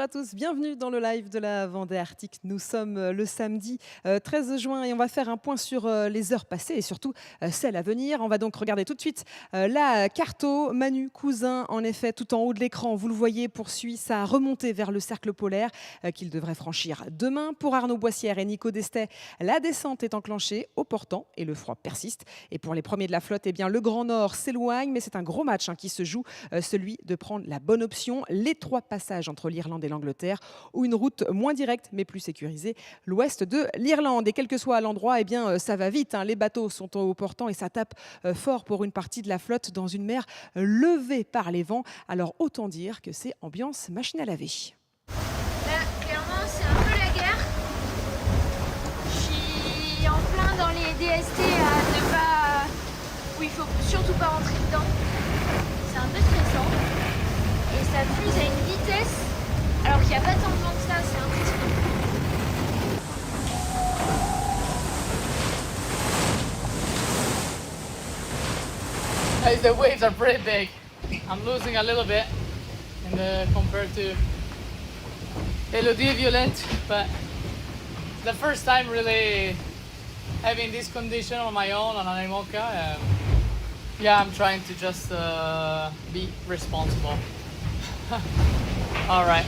à tous, bienvenue dans le live de la Vendée Arctique. Nous sommes le samedi 13 juin et on va faire un point sur les heures passées et surtout celles à venir. On va donc regarder tout de suite la carto. Manu Cousin, en effet, tout en haut de l'écran, vous le voyez, poursuit sa remontée vers le cercle polaire qu'il devrait franchir demain. Pour Arnaud Boissière et Nico Destet, la descente est enclenchée au portant et le froid persiste. Et pour les premiers de la flotte, eh bien, le Grand Nord s'éloigne, mais c'est un gros match qui se joue, celui de prendre la bonne option, l'étroit passage entre l'Irlande et l'Angleterre, ou une route moins directe mais plus sécurisée, l'ouest de l'Irlande. Et quel que soit l'endroit, eh bien, ça va vite. Les bateaux sont au portant et ça tape fort pour une partie de la flotte dans une mer levée par les vents. Alors autant dire que c'est ambiance machine à laver. Là, clairement, c'est un peu la guerre. Je suis en plein dans les DST à ne pas... où il faut surtout pas rentrer dedans. C'est un peu stressant. Et ça fuse à une vitesse, alors qu'il n'y a pas tant de vent que ça, c'est impressionnant. Hey, the waves are pretty big. I'm losing a little bit compared to Elodie Violette, but the first time really having this condition on my own on an IMOCA. Yeah, I'm trying to just be responsible. All right.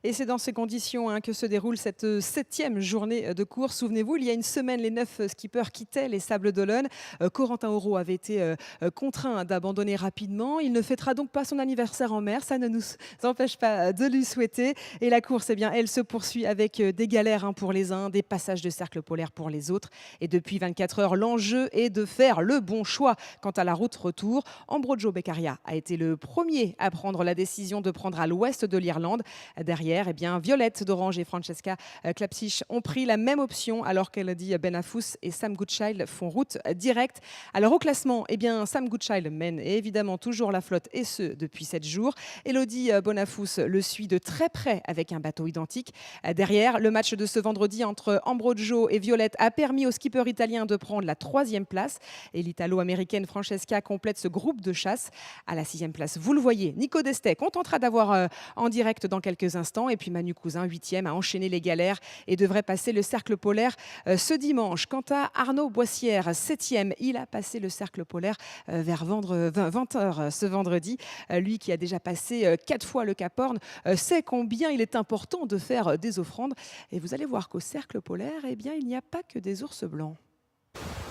Et c'est dans ces conditions que se déroule cette 7e journée de course. Souvenez-vous, il y a une semaine, les 9 skippers quittaient les Sables d'Olonne. Corentin Auro avait été contraint d'abandonner rapidement. Il ne fêtera donc pas son anniversaire en mer. Ça ne nous empêche pas de lui souhaiter. Et la course, eh bien, elle se poursuit avec des galères pour les uns, des passages de cercle polaire pour les autres. Et depuis 24 heures, l'enjeu est de faire le bon choix quant à la route retour. Ambrogio Beccaria a été le premier à prendre la décision de prendre à l'ouest de l'Irlande. Derrière, eh bien, Violette d'Orange et Francesca Klapsich ont pris la même option alors qu'Elodie Benafous et Sam Goodchild font route directe. Alors au classement, eh bien, Sam Goodchild mène évidemment toujours la flotte et ce depuis 7 jours. Elodie Bonafous le suit de très près avec un bateau identique. Derrière, le match de ce vendredi entre Ambrogio et Violette a permis au skipper italien de prendre la 3e place et l'italo-américaine Francesca complète ce groupe de chasse. À la 6e place, vous le voyez, Nico Destet contentera d'avoir en direct dans quelques instants. Et puis Manu Cousin, 8e, a enchaîné les galères et devrait passer le cercle polaire ce dimanche. Quant à Arnaud Boissière, 7e, il a passé le cercle polaire vers 20h ce vendredi. Lui qui a déjà passé 4 fois le Cap Horn sait combien il est important de faire des offrandes. Et vous allez voir qu'au cercle polaire, eh bien, il n'y a pas que des ours blancs.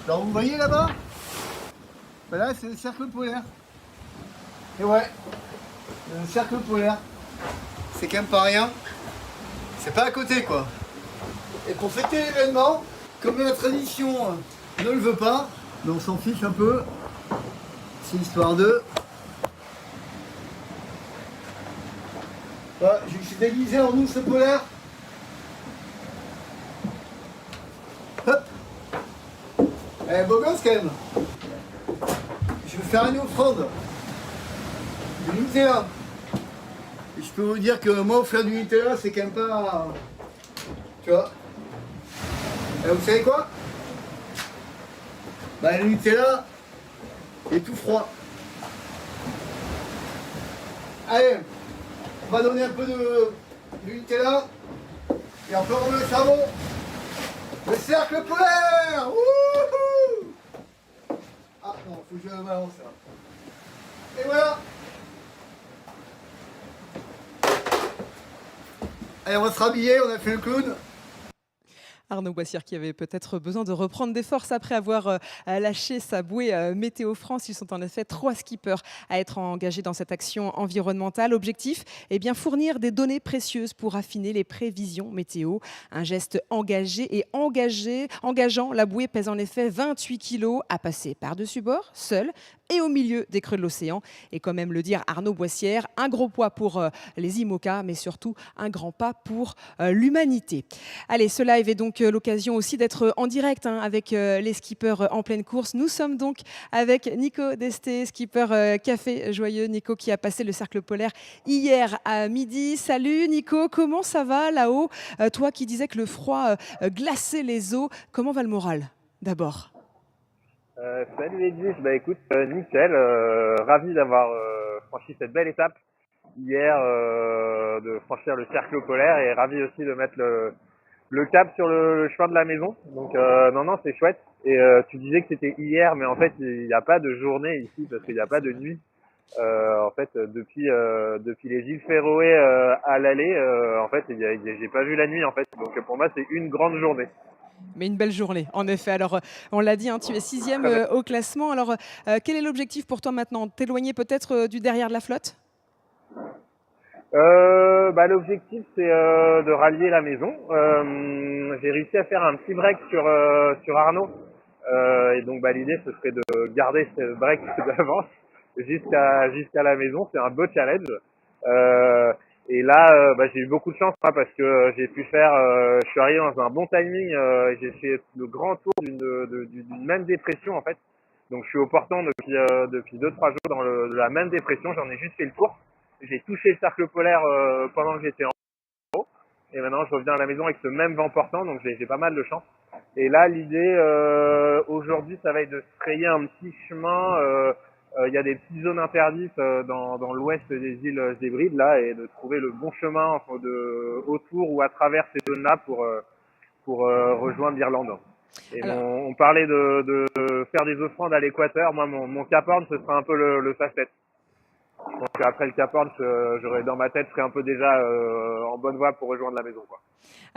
Alors vous voyez là-bas, là c'est le cercle polaire. Et ouais, le cercle polaire. C'est quand même pas rien. C'est pas à côté quoi. Et pour fêter l'événement, comme la tradition ne le veut pas, mais on s'en fiche un peu. C'est histoire de. Voilà, je suis déguisé en ours polaire. Hop. Eh, beau gosse quand même. Je vais faire une offrande. Du Nutella. Et je peux vous dire que moi, faire du Nutella, c'est quand même pas... Tu vois. Et vous savez quoi? Bah, le Nutella est tout froid. Allez, on va donner un peu de Nutella. Et on peut remettre le charbon. Le cercle polaire. Wouhou! Ah non, faut que je le balance là. Et voilà. Allez, on va se rhabiller, on a fait le clown. Arnaud Boissière qui avait peut-être besoin de reprendre des forces après avoir lâché sa bouée Météo France. Ils sont en effet 3 skippers à être engagés dans cette action environnementale. Objectif, eh bien, fournir des données précieuses pour affiner les prévisions météo. Un geste engagé et engageant. La bouée pèse en effet 28 kilos à passer par-dessus bord, seul et au milieu des creux de l'océan. Et quand même le dire Arnaud Boissière, un gros poids pour les IMOCA, mais surtout un grand pas pour l'humanité. Allez, ce live est donc l'occasion aussi d'être en direct avec les skippers en pleine course. Nous sommes donc avec Nico Destet, skipper Café Joyeux. Nico qui a passé le cercle polaire hier à midi. Salut Nico, comment ça va là-haut? Toi qui disais que le froid glaçait les os, comment va le moral d'abord? Salut les Gis, bah écoute, nickel, ravi d'avoir franchi cette belle étape hier de franchir le cercle polaire et ravi aussi de mettre le cap sur le chemin de la maison. Donc non, c'est chouette. Et tu disais que c'était hier, mais en fait il n'y a pas de journée ici parce qu'il n'y a pas de nuit. En fait, depuis les îles Féroé à l'aller, en fait, j'ai pas vu la nuit en fait. Donc pour moi, c'est une grande journée. Mais une belle journée, en effet. Alors, on l'a dit, hein, tu es sixième au classement. Alors, quel est l'objectif pour toi maintenant? T'éloigner peut-être du derrière de la flotte? L'objectif c'est de rallier la maison. J'ai réussi à faire un petit break sur Arnaud. Et donc l'idée ce serait de garder ce break d'avance jusqu'à la maison. C'est un beau challenge. Et là, j'ai eu beaucoup de chance parce que j'ai pu faire. Je suis arrivé dans un bon timing. J'ai fait le grand tour d'une même dépression en fait. Donc je suis au portant depuis 2-3 jours dans la même dépression. J'en ai juste fait le tour. J'ai touché le cercle polaire pendant que j'étais en haut. Et maintenant je reviens à la maison avec ce même vent portant. Donc j'ai pas mal de chance. Et là l'idée aujourd'hui ça va être de se frayer un petit chemin. Il y a des petites zones interdites dans l'ouest des îles Hébrides là et de trouver le bon chemin autour ou à travers ces zones-là pour rejoindre l'Irlande. Et Alors, on parlait de faire des offrandes à l'équateur. Moi, mon Cap Horn, ce sera un peu le facette. Je pense qu'après le Cap Horn, j'aurais dans ma tête, serais un peu déjà en bonne voie pour rejoindre la maison, quoi.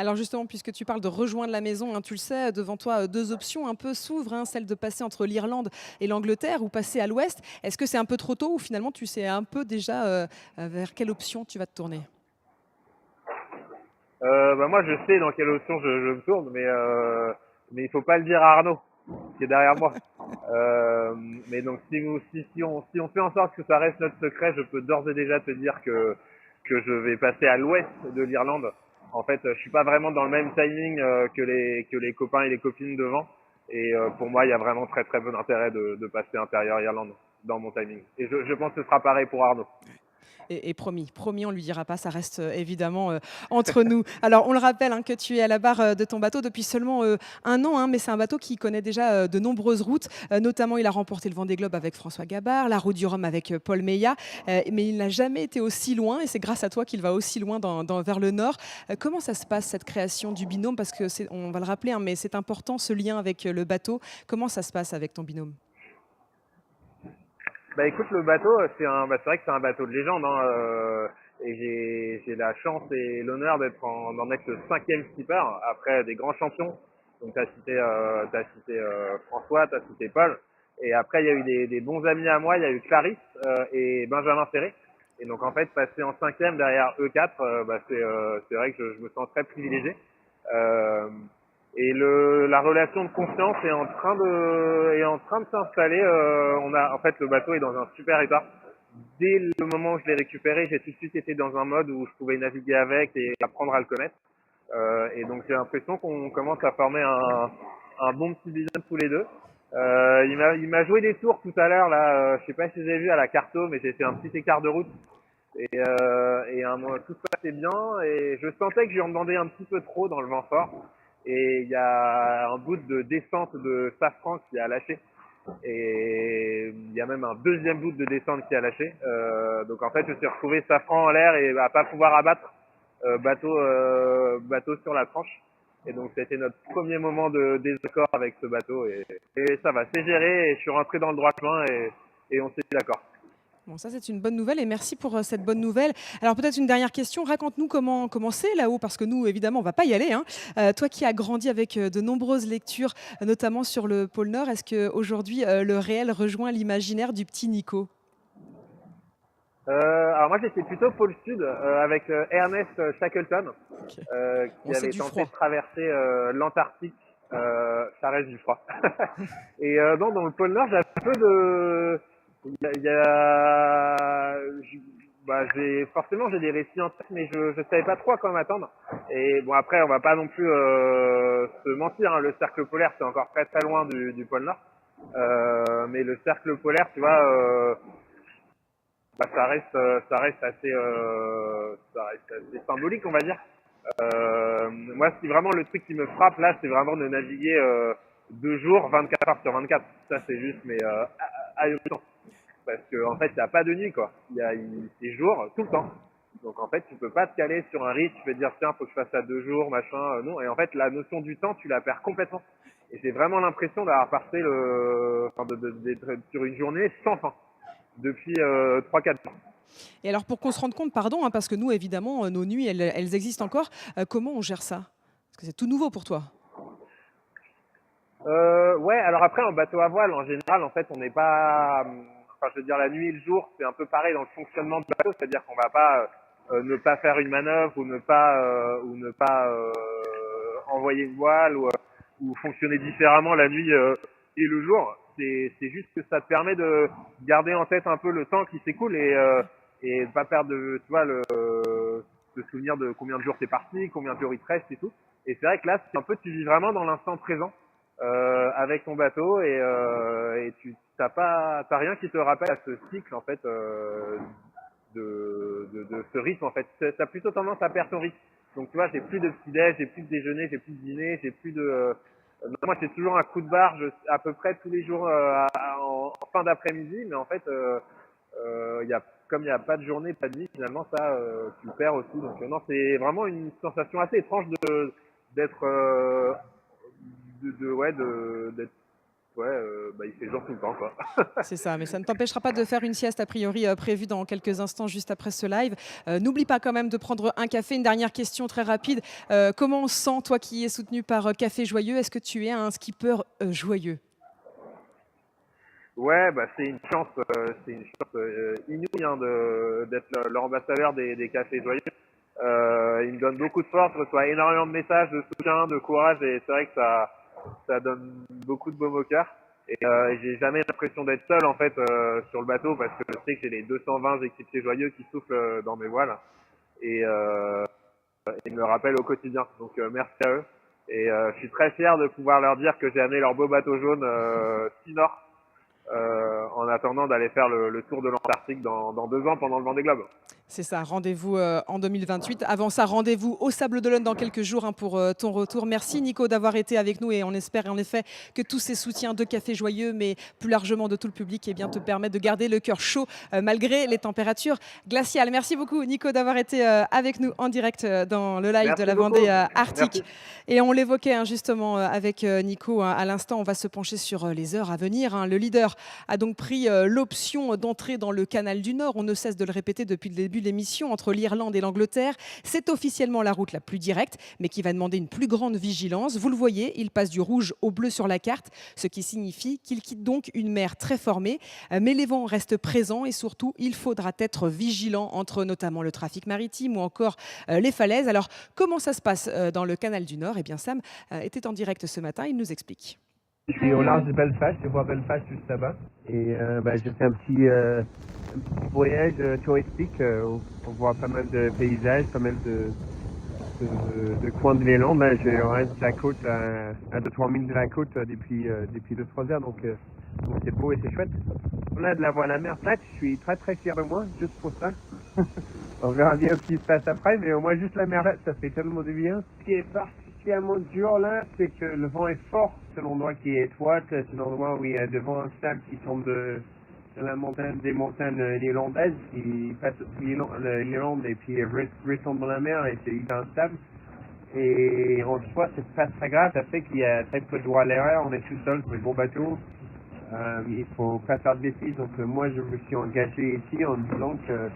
alors justement, puisque tu parles de rejoindre la maison, hein, tu le sais, devant toi, deux options un peu s'ouvrent, hein, celle de passer entre l'Irlande et l'Angleterre ou passer à l'ouest. Est-ce que c'est un peu trop tôt ou finalement tu sais un peu déjà vers quelle option tu vas te tourner? Moi, je sais dans quelle option je me tourne, mais il faut pas le dire à Arnaud, qui est derrière moi. Mais donc, si on fait en sorte que ça reste notre secret, je peux d'ores et déjà te dire que je vais passer à l'ouest de l'Irlande. En fait, je suis pas vraiment dans le même timing que les copains et les copines devant. Et pour moi, il y a vraiment très très bon intérêt de passer intérieur Irlande dans mon timing. Et je pense que ce sera pareil pour Arnaud. Et promis, on lui dira pas, ça reste évidemment entre nous. Alors, on le rappelle hein, que tu es à la barre de ton bateau depuis seulement un an, hein, mais c'est un bateau qui connaît déjà de nombreuses routes. Notamment, il a remporté le Vendée Globe avec François Gabard, la Route du Rhum avec Paul Meillat, mais il n'a jamais été aussi loin, et c'est grâce à toi qu'il va aussi loin vers le nord. Comment ça se passe, cette création du binôme? Parce que on va le rappeler, hein, mais c'est important, ce lien avec le bateau. Comment ça se passe avec ton binôme? Écoute, le bateau, c'est vrai que c'est un bateau de légende, hein, et j'ai la chance et l'honneur d'en être le 5e skipper après des grands champions. Donc t'as cité François, t'as cité Paul, et après il y a eu des bons amis à moi, il y a eu Clarisse et Benjamin Ferré. Et donc en fait passer en 5e derrière eux 4, c'est vrai que je me sens très privilégié. Et la relation de confiance est en train de s'installer. En fait, le bateau est dans un super état. Dès le moment où je l'ai récupéré, j'ai tout de suite été dans un mode où je pouvais naviguer avec et apprendre à le connaître. Et donc j'ai l'impression qu'on commence à former un bon petit binôme tous les deux. Il m'a joué des tours tout à l'heure là. Je sais pas si vous avez vu à la Carto, mais j'ai fait un petit écart de route. Et tout se passait bien. Et je sentais que je lui en demandais un petit peu trop dans le vent fort. Et il y a un bout de descente de Safran qui a lâché. Et il y a même un deuxième bout de descente qui a lâché. Donc en fait, je me suis retrouvé Safran en l'air et à pas pouvoir abattre bateau sur la tranche. Et donc c'était notre premier moment de désaccord avec ce bateau. Et ça va, c'est géré et je suis rentré dans le droit chemin et on s'est mis d'accord. Bon, ça, c'est une bonne nouvelle et merci pour cette bonne nouvelle. Alors, peut-être une dernière question. Raconte-nous comment c'est là-haut, parce que nous, évidemment, on ne va pas y aller, hein. Toi qui as grandi avec de nombreuses lectures, notamment sur le pôle Nord, est-ce qu'aujourd'hui, le réel rejoint l'imaginaire du petit Nico? Alors moi j'étais plutôt pôle sud avec Ernest Shackleton Okay. qui C'est avait du tenté froid. de traverser l'Antarctique. Ça reste du froid. Et non, dans le pôle Nord, j'ai un peu de... forcément j'ai des récits en tête, mais je savais pas trop à quoi m'attendre. Et bon après on va pas non plus se mentir, hein, le cercle polaire c'est encore très très loin du pôle Nord. Mais le cercle polaire, tu vois, ça reste assez symbolique, on va dire. Moi, c'est vraiment le truc qui me frappe là, c'est vraiment de naviguer 2 jours, 24 heures sur 24. Ça, c'est juste, mais ahurissant. parce que en fait, il n'y a pas de nuit, quoi. C'est jour tout le temps. Donc en fait, tu peux pas te caler sur un rythme, tu peux te dire tiens, faut que je fasse ça 2 jours, machin, non. Et en fait, la notion du temps, tu la perds complètement. Et j'ai vraiment l'impression d'avoir passé d'être sur une journée sans fin depuis 3-4 ans. Et alors pour qu'on se rende compte, pardon, hein, parce que nous évidemment, nos nuits, elles existent encore. Comment on gère ça? Parce que c'est tout nouveau pour toi. Ouais, alors après, en bateau à voile, en général, en fait, on n'est pas, enfin, je veux dire, la nuit et le jour, c'est un peu pareil dans le fonctionnement du bateau, c'est-à-dire qu'on va pas ne pas faire une manœuvre ou ne pas envoyer une voile ou fonctionner différemment la nuit et le jour. C'est juste que ça te permet de garder en tête un peu le temps qui s'écoule et de pas perdre, tu vois, le souvenir de combien de jours t'es parti, combien de jours il te reste et tout. Et c'est vrai que là, c'est un peu, tu vis vraiment dans l'instant présent. Avec ton bateau et tu t'as rien qui te rappelle à ce cycle en fait de ce rythme en fait. T'as plutôt tendance à perdre ton rythme. Donc tu vois, j'ai plus de petit déj, j'ai plus de déjeuner, j'ai plus de dîner, j'ai plus de moi j'ai toujours un coup de barre à peu près tous les jours en fin d'après-midi, mais en fait comme il y a pas de journée, pas de nuit, finalement ça tu le perds aussi. Donc non, c'est vraiment une sensation assez étrange d'être d'être il fait jour tout le temps quoi. C'est ça, mais ça ne t'empêchera pas de faire une sieste a priori prévue dans quelques instants juste après ce live. N'oublie pas quand même de prendre un café. Une dernière question très rapide. Comment on se sent, toi qui es soutenu par Café Joyeux? Est-ce que tu es un skipper joyeux? Ouais, bah c'est une chance inouïe hein, d'être l'ambassadeur des cafés joyeux. Il me donne beaucoup de force, je reçois énormément de messages de soutien, de courage et c'est vrai que ça donne beaucoup de baume au cœur. Et j'ai jamais l'impression d'être seul en fait sur le bateau parce que je sais que j'ai les 220 équipiers joyeux qui soufflent dans mes voiles et ils me le rappellent au quotidien. Donc merci à eux. Et je suis très fier de pouvoir leur dire que j'ai amené leur beau bateau jaune Nord en attendant d'aller faire le tour de l'Antarctique dans 2 ans pendant le Vendée Globe. C'est ça, rendez-vous en 2028. Avant ça, rendez-vous au Sable d'Olonne dans quelques jours pour ton retour. Merci Nico d'avoir été avec nous et on espère en effet que tous ces soutiens de Café Joyeux, mais plus largement de tout le public, te permettent de garder le cœur chaud malgré les températures glaciales. Merci beaucoup Nico d'avoir été avec nous en direct dans le live Merci de la beaucoup. Vendée Arctique. Merci. Et on l'évoquait justement avec Nico à l'instant, on va se pencher sur les heures à venir. Le leader a donc pris l'option d'entrer dans le canal du Nord. On ne cesse de le répéter depuis le début de l'émission, entre l'Irlande et l'Angleterre. C'est officiellement la route la plus directe, mais qui va demander une plus grande vigilance. Vous le voyez, il passe du rouge au bleu sur la carte, ce qui signifie qu'il quitte donc une mer très formée. Mais les vents restent présents et surtout, il faudra être vigilant entre notamment le trafic maritime ou encore les falaises. Alors, comment ça se passe dans le canal du Nord? Eh bien, Sam était en direct ce matin, il nous explique. Je suis au large de Belfast, je vois Belfast juste là-bas. Et j'ai fait un petit voyage touristique où on voit pas mal de paysages, pas mal de coins de l'Irlande. Là, je reste de la côte à 2-3 milles de la côte depuis 2-3 heures, donc c'est beau et c'est chouette. On a de la voie à la mer plate, je suis très très fier de moi, juste pour ça. On verra bien ce qui se passe après, mais au moins juste la mer plate, ça fait tellement de bien. Ce qui est particulièrement dur là, c'est que le vent est fort. C'est l'endroit qui est étroit, c'est l'endroit où il y a devant un sable qui tombe de la montagne, des montagnes irlandaises, qui passe l'Irlande et puis retombe dans la mer et c'est hyper instable. Et en soi, c'est pas très grave, ça fait qu'il y a très peu de droit à l'erreur, on est tout seul sur les bons bateaux. Il faut pas faire de bêtises, donc moi je me suis engagé ici en disant que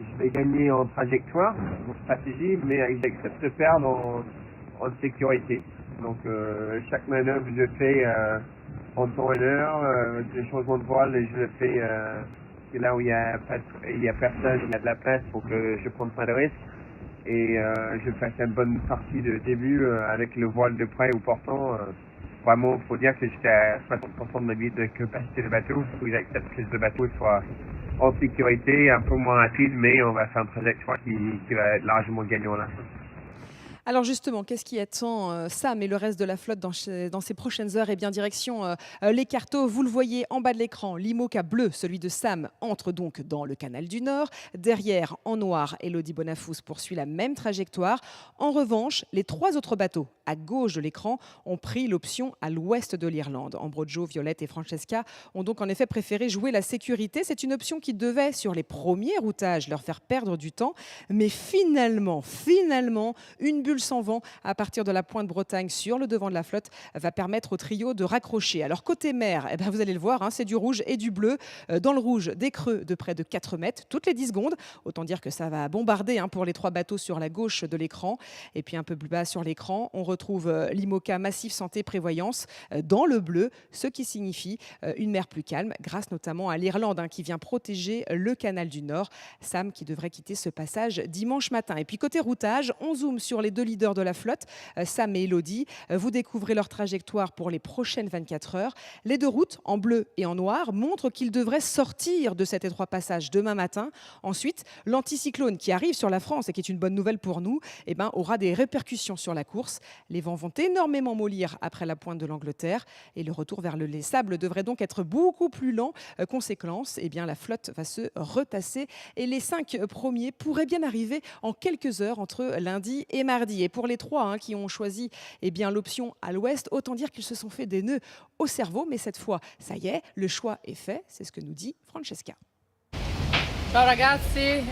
je vais gagner en trajectoire, en stratégie, mais j'accepte de perdre en sécurité. Donc chaque manœuvre je fais en temps et heure, des changements de voile je le fais là où il y a personne, il y a de la place pour que je prenne pas de risques. Et je passe une bonne partie de début avec le voile de près ou portant. Vraiment, il faut dire que j'étais à 60% de ma vie de capacité de bateau. Il faut que j'accepte que le bateau soit en sécurité, un peu moins rapide, mais on va faire une trajectoire qui va être largement gagnant là. Alors justement, qu'est-ce qui attend Sam et le reste de la flotte dans ces prochaines heures? Eh bien, direction les Cartos. Vous le voyez en bas de l'écran, l'IMOCA bleu, celui de Sam, entre donc dans le canal du Nord. Derrière, en noir, Elodie Bonafous poursuit la même trajectoire. En revanche, les 3 autres bateaux à gauche de l'écran ont pris l'option à l'ouest de l'Irlande. Ambrogio, Violette et Francesca ont donc en effet préféré jouer la sécurité. C'est une option qui devait, sur les premiers routages, leur faire perdre du temps. Mais finalement, une bulle sans vent à partir de la pointe Bretagne sur le devant de la flotte va permettre au trio de raccrocher. Alors côté mer, eh ben vous allez le voir, hein, c'est du rouge et du bleu. Dans le rouge, des creux de près de 4 mètres toutes les 10 secondes. Autant dire que ça va bombarder hein, pour les 3 bateaux sur la gauche de l'écran. Et puis un peu plus bas sur l'écran, on retrouve l'IMOCA Massif Santé Prévoyance dans le bleu, ce qui signifie une mer plus calme grâce notamment à l'Irlande hein, qui vient protéger le canal du Nord. Sam qui devrait quitter ce passage dimanche matin. Et puis côté routage, on zoome sur les 2 leaders de la flotte, Sam et Elodie. Vous découvrez leur trajectoire pour les prochaines 24 heures. Les 2 routes, en bleu et en noir, montrent qu'ils devraient sortir de cet étroit passage demain matin. Ensuite, l'anticyclone qui arrive sur la France et qui est une bonne nouvelle pour nous, eh ben, aura des répercussions sur la course. Les vents vont énormément mollir après la pointe de l'Angleterre et le retour vers les sables devrait donc être beaucoup plus lent. Conséquence, eh bien, la flotte va se retasser et les 5 premiers pourraient bien arriver en quelques heures entre lundi et mardi. Et pour les 3 hein, qui ont choisi eh bien, l'option à l'ouest, autant dire qu'ils se sont fait des nœuds au cerveau. Mais cette fois, ça y est, le choix est fait. C'est ce que nous dit Francesca. Ciao ragazzi,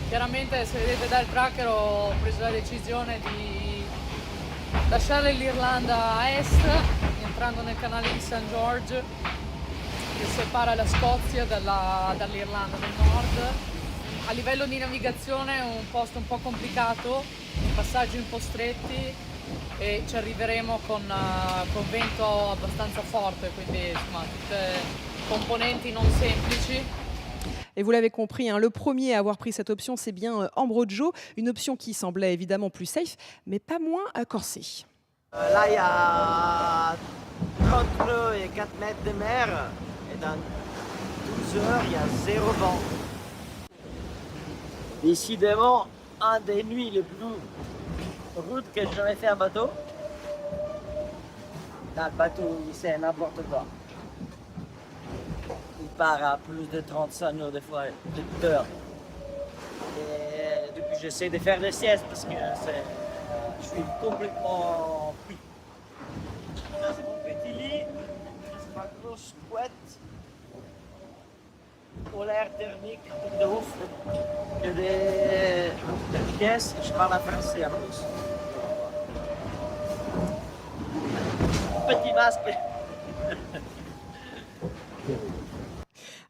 chiaramente se vedete dal tracker ho preso la decisione di lasciare l'Irlanda a est, entrando nel canale di St. George che separa la Scozia dall'Irlanda del Nord. A livello di navigazione è un posto un po' complicato, passaggi un po' stretti e ci arriveremo con vento abbastanza forte, quindi insomma tutte componenti non semplici. Et vous l'avez compris, hein, le premier à avoir pris cette option, c'est bien Ambrogio, une option qui semblait évidemment plus safe, mais pas moins corsée. Là, il y a 30 nœuds et 4 mètres de mer. Et dans 12 heures, il y a 0 vent. Décidément, un des nuits les plus rudes que j'ai jamais fait en bateau. Dans le bateau, c'est n'importe quoi. Il part à plus de 35 nœuds des fois, de heures. Et depuis, j'essaie de faire des siestes parce que je suis complètement pris. Là, c'est mon petit lit, c'est ma grosse couette. Polaire thermique, truc de ouf. J'ai des pièces, je parle en français en plus. Petit masque.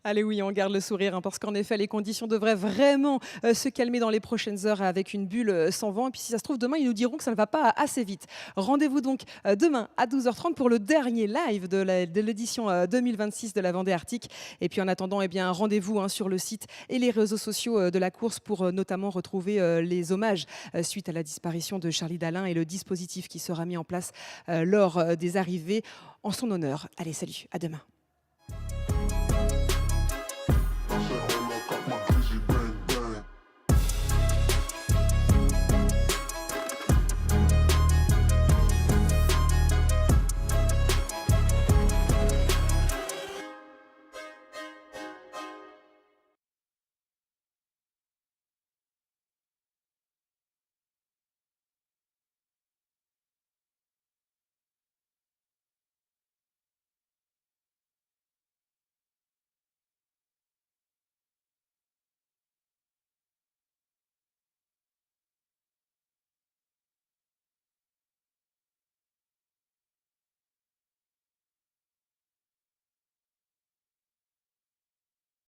Allez oui, on garde le sourire, hein, parce qu'en effet, les conditions devraient vraiment se calmer dans les prochaines heures avec une bulle sans vent. Et puis si ça se trouve, demain, ils nous diront que ça ne va pas assez vite. Rendez-vous donc demain à 12h30 pour le dernier live de l'édition 2026 de la Vendée Arctique. Et puis en attendant, eh bien, rendez-vous hein, sur le site et les réseaux sociaux de la course pour notamment retrouver les hommages suite à la disparition de Charlie Dalin et le dispositif qui sera mis en place lors des arrivées en son honneur. Allez, salut, à demain.